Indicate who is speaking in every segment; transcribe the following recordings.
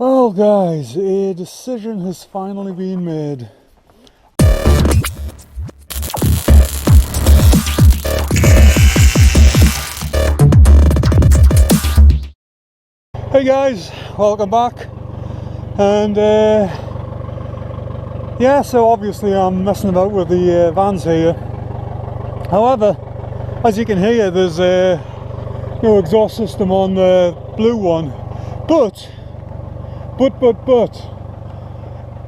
Speaker 1: Well guys, a decision has finally been made. Hey guys, welcome back. And yeah, so obviously I'm messing about with the vans here. However, as you can hear, there's no exhaust system on the blue one. But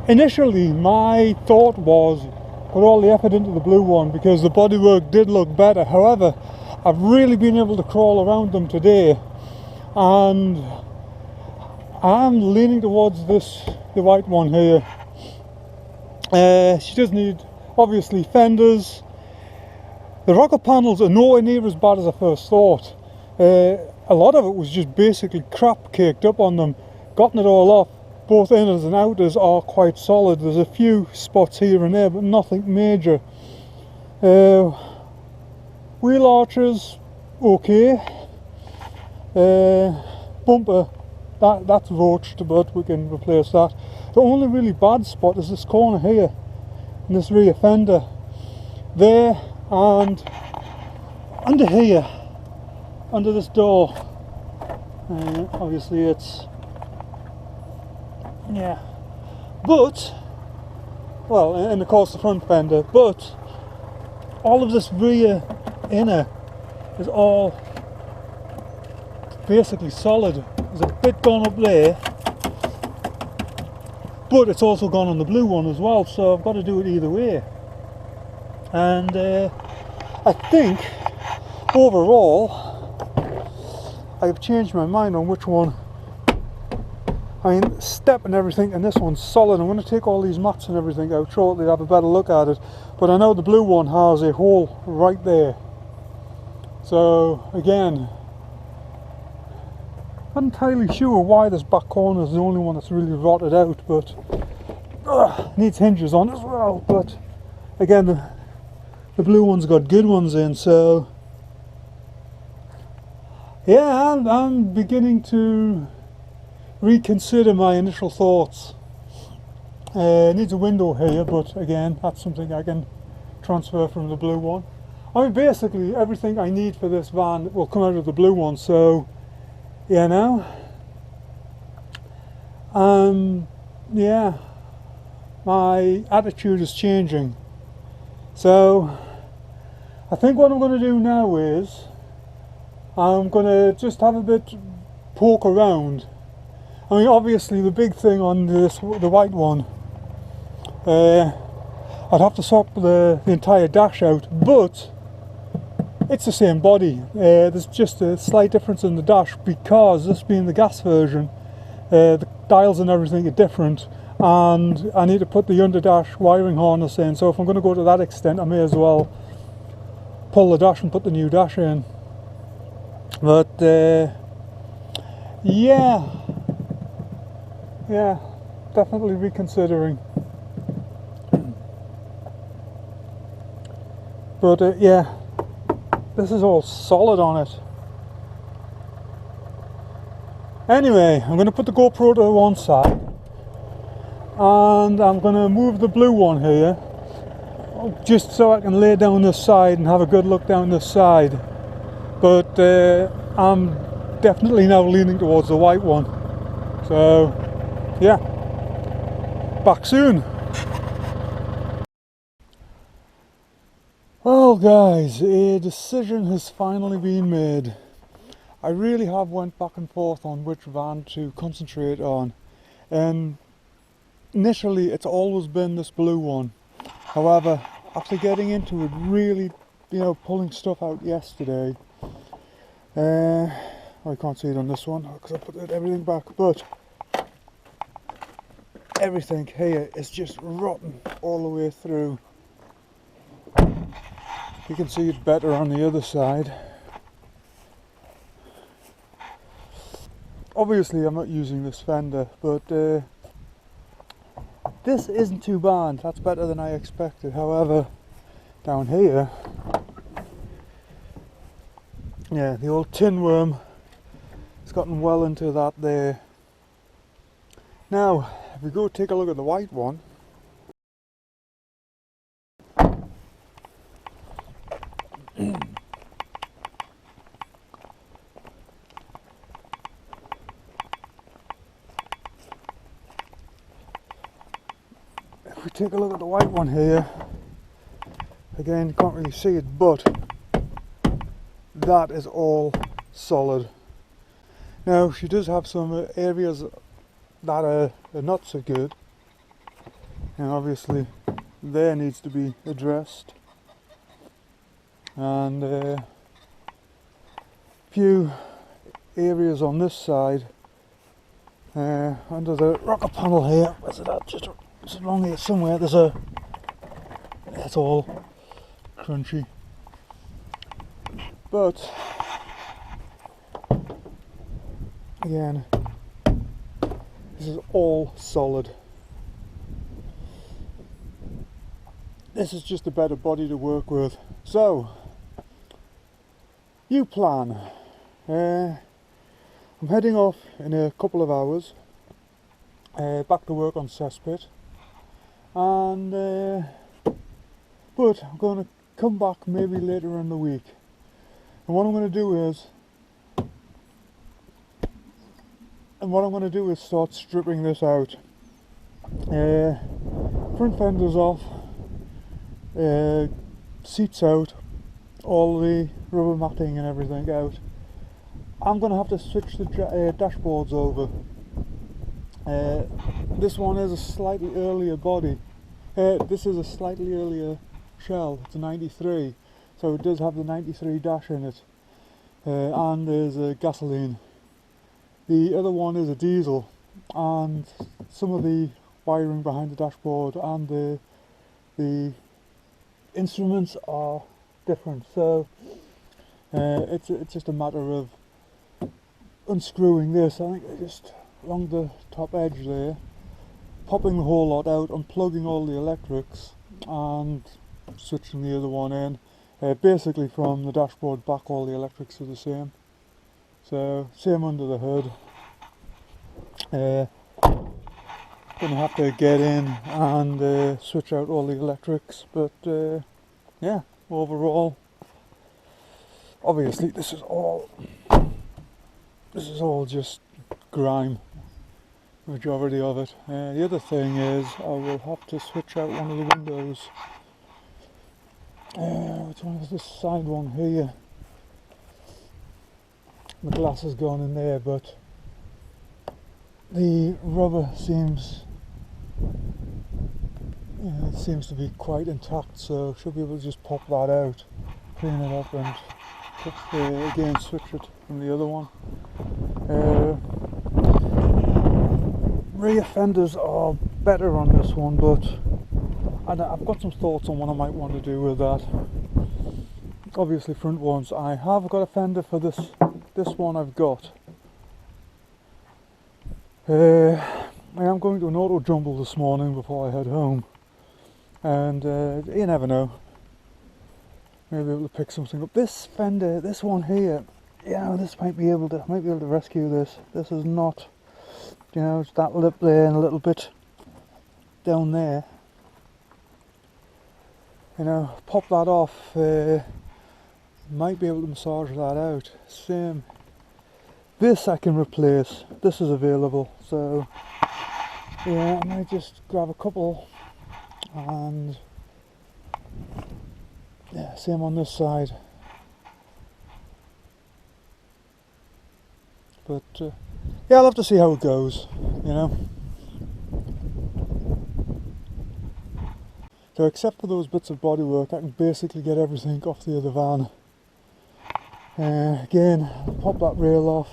Speaker 1: initially my thought was put all the effort into the blue one because the bodywork did look better. However, I've really been able to crawl around them today, and I'm leaning towards the white one here. She does need, obviously, fenders. The rocker panels are nowhere near as bad as I first thought. A lot of it was just basically crap caked up on them. Gotten it all off. Both inners and outers are quite solid. There's a few spots here and there, but nothing major. Wheel arches, okay. Bumper, that's roached, but we can replace that. The only really bad spot is this corner here, and this rear fender. There and under here, under this door. Obviously it's, yeah, but, well, and of course the front fender, but all of this rear inner is all basically solid. There's a bit gone up there, but it's also gone on the blue one as well, so I've got to do it either way. And I think overall I've changed my mind on which one. I mean, step and everything, and this one's solid. I'm going to take all these mats and everything out shortly to have a better look at it, but I know the blue one has a hole right there. So again, not entirely sure why this back corner is the only one that's really rotted out, but needs hinges on as well. But again, the blue one's got good ones in, so yeah, I'm beginning to reconsider my initial thoughts. It needs a window here, but again, that's something I can transfer from the blue one. I mean, basically everything I need for this van will come out of the blue one, so yeah, now yeah, my attitude is changing. So I think what I'm going to do now is I'm going to just have a bit poke around. I mean, obviously the big thing on the white one, I'd have to swap the entire dash out, but it's the same body. There's just a slight difference in the dash because this being the gas version, the dials and everything are different, and I need to put the under dash wiring harness in, so if I'm going to go to that extent I may as well pull the dash and put the new dash in. But yeah, definitely reconsidering. But yeah, this is all solid on it. Anyway, I'm going to put the GoPro to one side, and I'm going to move the blue one here, just so I can lay down this side and have a good look down this side. But I'm definitely now leaning towards the white one. So yeah, back soon. Well guys, a decision has finally been made. I really have went back and forth on which van to concentrate on, and initially it's always been this blue one. However, after getting into it, really, pulling stuff out yesterday, I can't see it on this one because I put everything back, but everything here is just rotten all the way through. You can see it better on the other side. Obviously I'm not using this fender, but this isn't too bad. That's better than I expected. However, down here, yeah, the old tin worm has gotten well into that there. Now, if we go take a look at the white one, if we take a look at the white one here, again, you can't really see it, but that is all solid. Now, she does have some areas that are not so good, and obviously there needs to be addressed, and a few areas on this side under the rocker panel here. Where's it at? Just along here somewhere. It's all crunchy, but again, this is all solid. This is just a better body to work with. So, you plan. I'm heading off in a couple of hours, back to work on cesspit, and but I'm going to come back maybe later in the week. And what I'm going to do is start stripping this out. Front fenders off, seats out, all the rubber matting and everything out. I'm going to have to switch the dashboards over. This one is a slightly earlier body. This is a slightly earlier shell. It's a 93, so it does have the 93 dash in it, and there's a gasoline. The other one is a diesel, and some of the wiring behind the dashboard and the instruments are different, so it's just a matter of unscrewing this. I think just along the top edge there, popping the whole lot out, unplugging all the electrics and switching the other one in. Basically from the dashboard back, all the electrics are the same. So same under the hood. Gonna have to get in and switch out all the electrics, but yeah, overall, obviously this is all just grime, majority of it. The other thing is I will have to switch out one of the windows. Which one is this side one here? The glass has gone in there, but the rubber seems to be quite intact, so should be able to just pop that out, clean it up, and again switch it from the other one. Rear fenders are better on this one, but I've got some thoughts on what I might want to do with that. Obviously front ones, I have got a fender for this one I've got. I am going to an auto jumble this morning before I head home, and you never know, maybe able to pick something up. This fender, this one here, this might be able to rescue this. This is not, it's that lip there and a little bit down there. Pop that off. Might be able to massage that out. Same. This I can replace. This is available, so yeah, I might just grab a couple, and yeah, same on this side. But yeah, I'll have to see how it goes. So except for those bits of bodywork, I can basically get everything off the other van. Again, pop that rail off.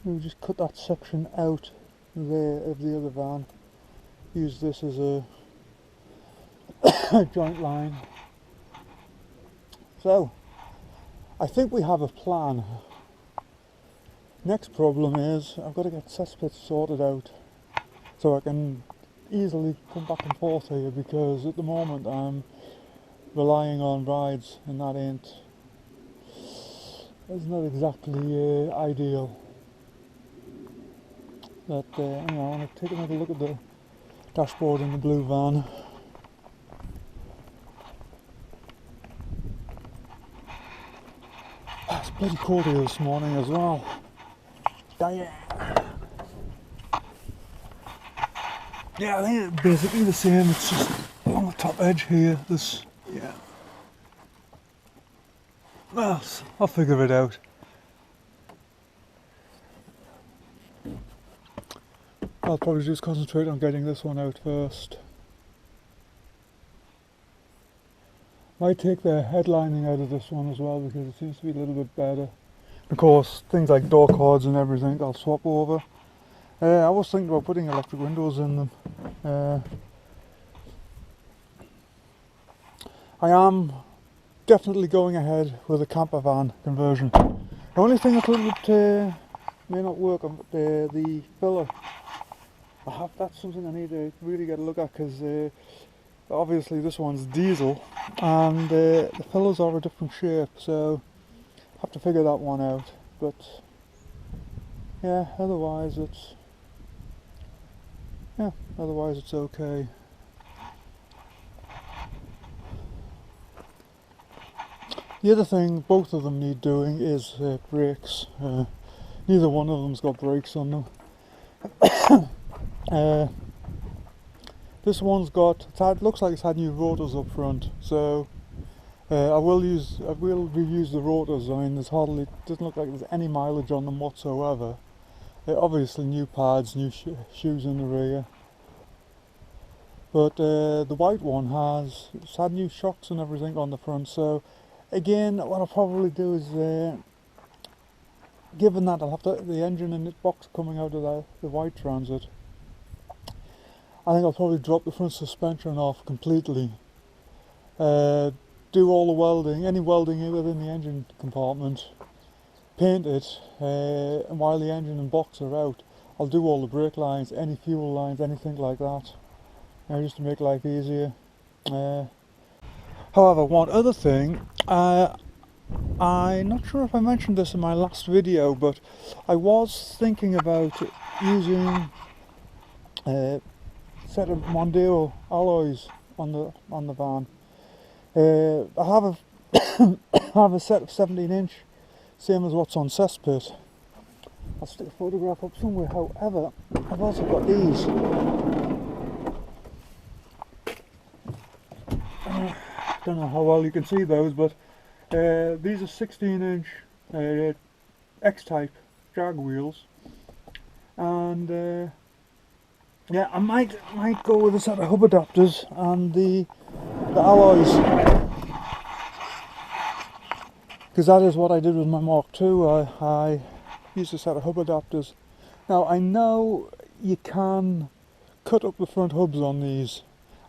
Speaker 1: We'll just cut that section out there of the other van. Use this as a joint line. So, I think we have a plan. Next problem is I've got to get cesspit sorted out so I can easily come back and forth here, because at the moment I'm relying on rides, and that it's not exactly ideal. But anyway, I want to take another look at the dashboard in the blue van. It's bloody cold here this morning as well. Damn. Yeah, I think it's basically the same. It's just along the top edge here. This, yeah. Well, I'll figure it out. I'll probably just concentrate on getting this one out first. Might take the headlining out of this one as well because it seems to be a little bit better. Of course, things like door cards and everything I'll swap over. I was thinking about putting electric windows in them. I am definitely going ahead with a camper van conversion. The only thing that may not work on the filler. That's something I need to really get a look at because obviously this one's diesel and the fillers are a different shape, so I have to figure that one out. But yeah, otherwise it's okay. The other thing both of them need doing is brakes. Neither one of them's got brakes on them. This one's looks like it's had new rotors up front, so I will reuse the rotors. I mean, doesn't look like there's any mileage on them whatsoever. Obviously new pads, new shoes in the rear. But the white one it's had new shocks and everything on the front, so again what I'll probably do is, given that I'll have the engine and its box coming out of the white Transit, I think I'll probably drop the front suspension off completely, do all the welding, any welding within the engine compartment, paint it, and while the engine and box are out, I'll do all the brake lines, any fuel lines, anything like that, just to make life easier. However, one other thing, I'm not sure if I mentioned this in my last video, but I was thinking about using a set of Mondeo alloys on the van. I have a set of 17-inch, same as what's on Cesspit. I'll stick a photograph up somewhere. However, I've also got these. Don't know how well you can see those, but these are 16-inch X-type Jag wheels, and yeah, I might go with a set of hub adapters and the alloys, because that is what I did with my Mark II. I used a set of hub adapters. Now I know you can cut up the front hubs on these,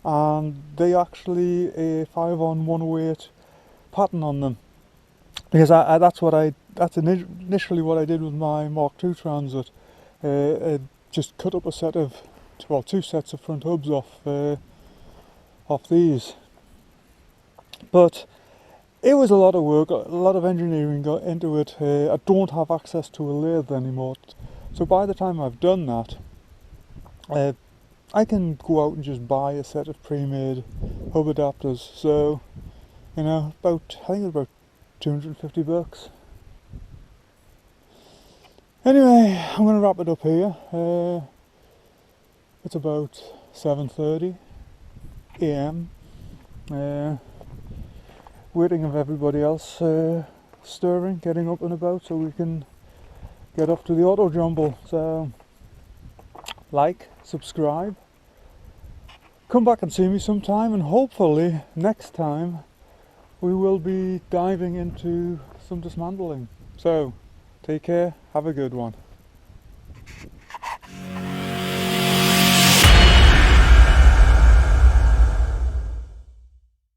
Speaker 1: and they actually a 5-on-108 pattern on them, because that's initially what I did with my Mark II Transit. Just cut up two sets of front hubs off these, but it was a lot of work, a lot of engineering got into it. I don't have access to a lathe anymore, so by the time I've done that, I can go out and just buy a set of pre-made hub adapters. So, I think it's about 250 bucks. Anyway, I'm going to wrap it up here. It's about 7:30 AM. Waiting of everybody else stirring, getting up and about, so we can get off to the auto jumble. So, like, subscribe, come back and see me sometime, and hopefully next time we will be diving into some dismantling. So, take care, have a good one.